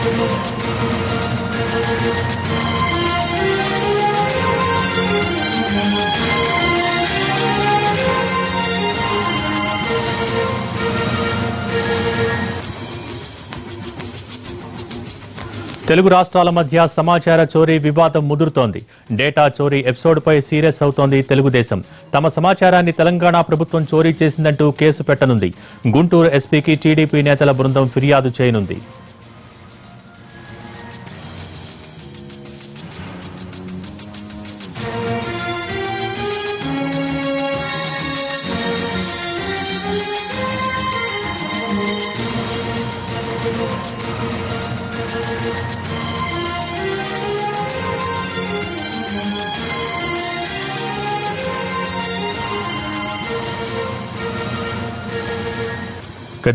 తెలుగు రాష్ట్రాల మధ్య సమాచార చోరీ వివాదం ముదురుతోంది. డేటా చోరీ ఎపిసోడ్పై సీరియస్ అవుతోంది తెలుగుదేశం. తమ సమాచారాన్ని తెలంగాణ ప్రభుత్వం చోరీ చేసిందంటూ కేసు పెట్టనుంది. గుంటూరు ఎస్పీకి టీడీపీ నేతల బృందం ఫిర్యాదు చేయనుంది.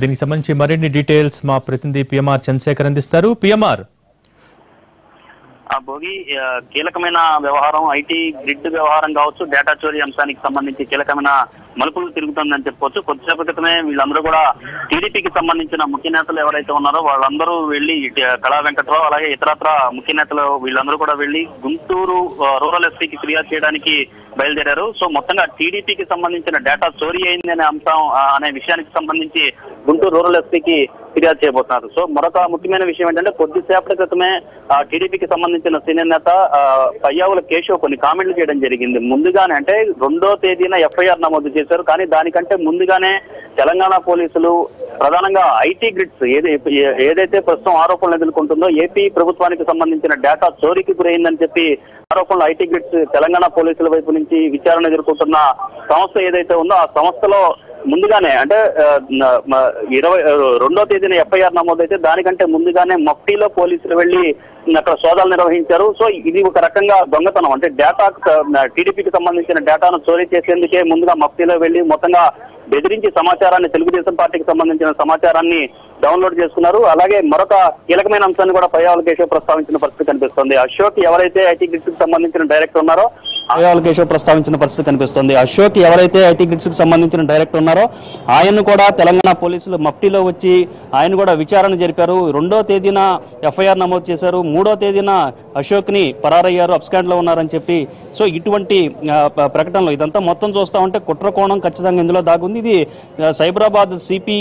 దీనికి సంబంధించి మరిన్ని డీటెయిల్స్ మా ప్రతినిధి పిఎంఆర్ చంద్రశేఖర్ అందిస్తారు. పిఎంఆర్, భోగి కీలకమైన వ్యవహారం ఐటీ గ్రిడ్ వ్యవహారం కావచ్చు, డేటా చోరీ అంశానికి సంబంధించి కీలకమైన మలుపులు తిరుగుతుందని చెప్పుకోవచ్చు. కొద్దిసేపు క్రితమే వీళ్ళందరూ కూడా టీడీపీకి సంబంధించిన ముఖ్య నేతలు ఎవరైతే ఉన్నారో వాళ్ళందరూ వెళ్లి కళా వెంకట్రావు అలాగే ఇతరత్ర ముఖ్య నేతలు వీళ్ళందరూ కూడా వెళ్లి గుంటూరు రూరల్ ఎస్పీకి ఫిర్యాదు చేయడానికి బయలుదేరారు. సో మొత్తంగా టీడీపీకి సంబంధించిన డేటా చోరీ అయింది అనే అంశం అనే విషయానికి సంబంధించి గుంటూరు రూరల్ ఎస్పీకి ఫిర్యాదు చేయబోతున్నారు. సో మరొక ముఖ్యమైన విషయం ఏంటంటే కొద్దిసేపటి క్రితమే టీడీపీకి సంబంధించిన సీనియర్ నేత పయ్యావుల కేశవ్ కొన్ని కామెంట్లు చేయడం జరిగింది. ముందుగానే అంటే 2వ తేదీన ఎఫ్ఐఆర్ నమోదు చేశారు. కానీ దానికంటే ముందుగానే తెలంగాణ పోలీసులు ప్రధానంగా ఐటీ గ్రిడ్స్ ఏదైతే ప్రస్తుతం ఆరోపణలు ఎదుర్కొంటుందో ఏపీ ప్రభుత్వానికి సంబంధించిన డేటా చోరీకి గురైందని చెప్పి ఆరోపణలు ఐటీ గ్రిడ్స్ తెలంగాణ పోలీసుల వైపు నుంచి విచారణ ఎదుర్కొంటున్న సంస్థ ఏదైతే ఉందో ఆ సంస్థలో ముందుగానే అంటే 22వ తేదీన ఎఫ్ఐఆర్ నమోదైతే దానికంటే ముందుగానే మఫ్టీలో పోలీసులు వెళ్లి అక్కడ సోదాలు నిర్వహించారు. సో ఇది ఒక రకంగా దొంగతనం అంటే డేటా టీడీపీకి సంబంధించిన డేటాను చోరీ చేసేందుకే ముందుగా మఫ్టీలో వెళ్లి మొత్తంగా బెదిరించి సమాచారాన్ని తెలుగుదేశం పార్టీకి సంబంధించిన సమాచారాన్ని డౌన్లోడ్ చేసుకున్నారు. అలాగే మరొక కీలకమైన అంశాన్ని కూడా పయ్యావుల కేశవ్ ప్రస్తావించిన పరిస్థితి కనిపిస్తుంది. అశోక్ ఎవరైతే ఐటీ గ్రిడ్స్ కి సంబంధించిన డైరెక్టర్ ఉన్నారో పయ్యావుల కేశవ్ ప్రస్తావించిన పరిస్థితి కనిపిస్తుంది. అశోక్ ఎవరైతే ఐటీ గ్రిడ్స్ కి సంబంధించిన డైరెక్టర్ ఉన్నారో ఆయన్ను కూడా తెలంగాణ పోలీసులు మఫ్టీలో వచ్చి ఆయన కూడా విచారణ జరిపారు. 2వ తేదీన ఎఫ్ఐఆర్ నమోదు చేశారు. 3వ తేదీన అశోక్ ని పరారయ్యారు, అబ్స్కాండ్ లో ఉన్నారని చెప్పి. సో ఇటువంటి ప్రకటనలు ఇదంతా మొత్తం చూస్తా ఉంటే కుట్ర కోణం ఖచ్చితంగా ఇందులో దాగుంది. ఇది సైబరాబాద్ సిపి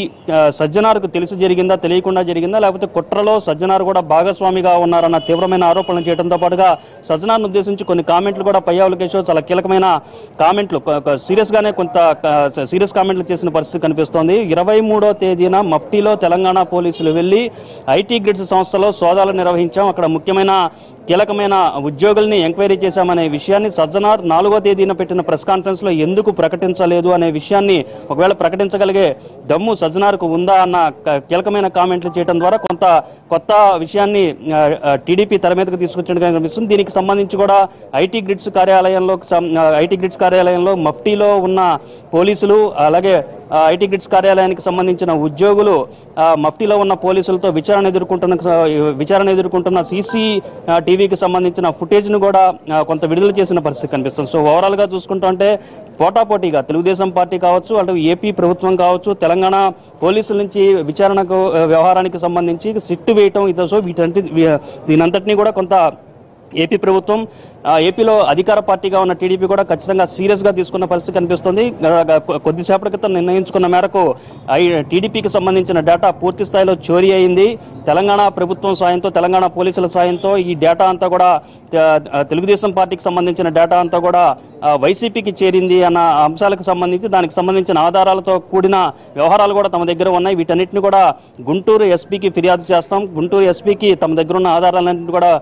సజ్జనార్కు తెలిసి జరిగిందా, తెలియకుండా జరిగిందా, లేకపోతే కుట్రలో సజ్జనార్ కూడా భాగస్వామిగా ఉన్నారన్న తీవ్రమైన ఆరోపణలు చేయడంతో పాటుగా సజ్జనార్ను ఉద్దేశించి కొన్ని కామెంట్లు కూడా పయ్యావుల కేశవ్ చాలా కీలకమైన కామెంట్లు సీరియస్ గానే కొంత సీరియస్ కామెంట్లు చేసిన పరిస్థితి కనిపిస్తోంది. 23వ తేదీన మఫ్టీలో తెలంగాణ పోలీసులు వెళ్లి ఐటీ గ్రిడ్స్ సంస్థలో సోదాలు నిర్వహించాం, అక్కడ ముఖ్యమైన కీలకమైన ఉద్యోగుల్ని ఎంక్వైరీ చేశామనే విషయాన్ని సజ్జనార్ 4వ తేదీన పెట్టిన ప్రెస్ కాన్ఫరెన్స్ లో ఎందుకు ప్రకటించలేదు అనే విషయాన్ని ఒకవేళ ప్రకటించగలిగే దమ్ము సజ్జనార్కు ఉందా అన్న కీలకమైన కామెంట్లు చేయడం ద్వారా కొంత కొత్త విషయాన్ని టీడీపీ తెర మీదకు తీసుకొచ్చినట్టుగా కనిపిస్తుంది. దీనికి సంబంధించి కూడా ఐటీ గ్రిడ్స్ కార్యాలయంలో మఫ్టీలో ఉన్న పోలీసులు అలాగే ఐటీ గ్రిడ్స్ కార్యాలయానికి సంబంధించిన ఉద్యోగులు మఫ్టీలో ఉన్న పోలీసులతో విచారణ ఎదుర్కొంటున్న సీసీ టీవీకి సంబంధించిన ఫుటేజ్ ను కూడా కొంత విడుదల చేసిన పరిస్థితి కనిపిస్తుంది. సో ఓవరాల్ గా చూసుకుంటుంటే పోటాపోటీగా తెలుగుదేశం పార్టీ కావచ్చు, అటు ఏపీ ప్రభుత్వం కావచ్చు, తెలంగాణ పోలీసుల నుంచి విచారణకు వ్యవహారానికి సంబంధించి సిట్టు వేయటం సో దీనంతటినీ కూడా కొంత ఏపీ ప్రభుత్వం ఏపీలో అధికార పార్టీగా ఉన్న టీడీపీ కూడా ఖచ్చితంగా సీరియస్ గా తీసుకున్న పరిస్థితి కనిపిస్తుంది. కొద్దిసేపటి క్రితం నిర్ణయించుకున్న మేరకు టీడీపీకి సంబంధించిన డేటా పూర్తి స్థాయిలో చోరీ అయింది. తెలంగాణ ప్రభుత్వం సాయంతో, తెలంగాణ పోలీసుల సాయంతో ఈ డేటా అంతా కూడా తెలుగుదేశం పార్టీకి సంబంధించిన డేటా అంతా కూడా వైసీపీకి చేరింది అన్న అంశాలకు సంబంధించి దానికి సంబంధించిన ఆధారాలతో కూడిన వ్యవహారాలు కూడా తమ దగ్గర ఉన్నాయి. వీటన్నిటిని కూడా గుంటూరు ఎస్పీకి ఫిర్యాదు చేస్తాం, గుంటూరు ఎస్పీకి తమ దగ్గర ఉన్న ఆధారాలన్నింటినీ కూడా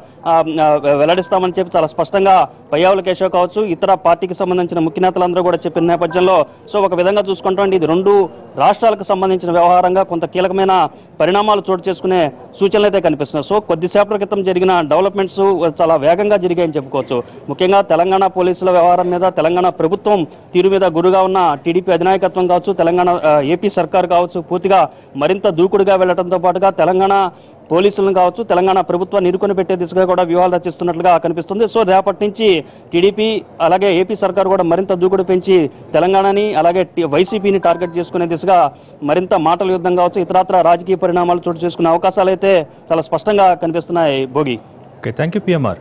వెల్లడిస్తామని చెప్పి చాలా స్పష్టంగా పయ్యావుల కేశవ్ కావచ్చు, ఇతర పార్టీకి సంబంధించిన ముఖ్య నేతలందరూ కూడా చెప్పిన నేపథ్యంలో సో ఒక విధంగా చూసుకుంటే ఇది 2 రాష్ట్రాలకు సంబంధించిన వ్యవహారంగా కొంత కీలకమైన పరిణామాలు చోటు చేసుకునే సూచనలు అయితే కనిపిస్తున్నాయి. సో కొద్దిసేపటి క్రితం జరిగిన డెవలప్మెంట్స్ చాలా వేగంగా జరిగాయని చెప్పుకోవచ్చు. ముఖ్యంగా తెలంగాణ పోలీసుల వ్యవహారం మీద, తెలంగాణ ప్రభుత్వం తీరు మీద గురుగా ఉన్న టీడీపీ అధినాయకత్వం కావచ్చు, తెలంగాణ ఏపీ సర్కార్ కావచ్చు పూర్తిగా మరింత దూకుడుగా వెళ్లడంతో పాటుగా తెలంగాణ పోలీసులను కావచ్చు తెలంగాణ ప్రభుత్వాన్ని ఇరుకొని పెట్టే దిశగా కూడా వ్యూహాలు రచిస్తున్నట్లుగా కనిపిస్తుంది. సో రేపటి నుంచి టీడీపీ అలాగే ఏపీ సర్కార్ కూడా మరింత దూకుడు పెంచి తెలంగాణని అలాగే వైసీపీని టార్గెట్ చేసుకునే దిశగా మరింత మాటల యుద్ధం కావచ్చు ఇతరత్ర రాజకీయ పరిణామాలు చోటు చేసుకునే అవకాశాలు అయితే చాలా స్పష్టంగా కనిపిస్తున్నాయి. Bhogi. Okay, thank you PMR.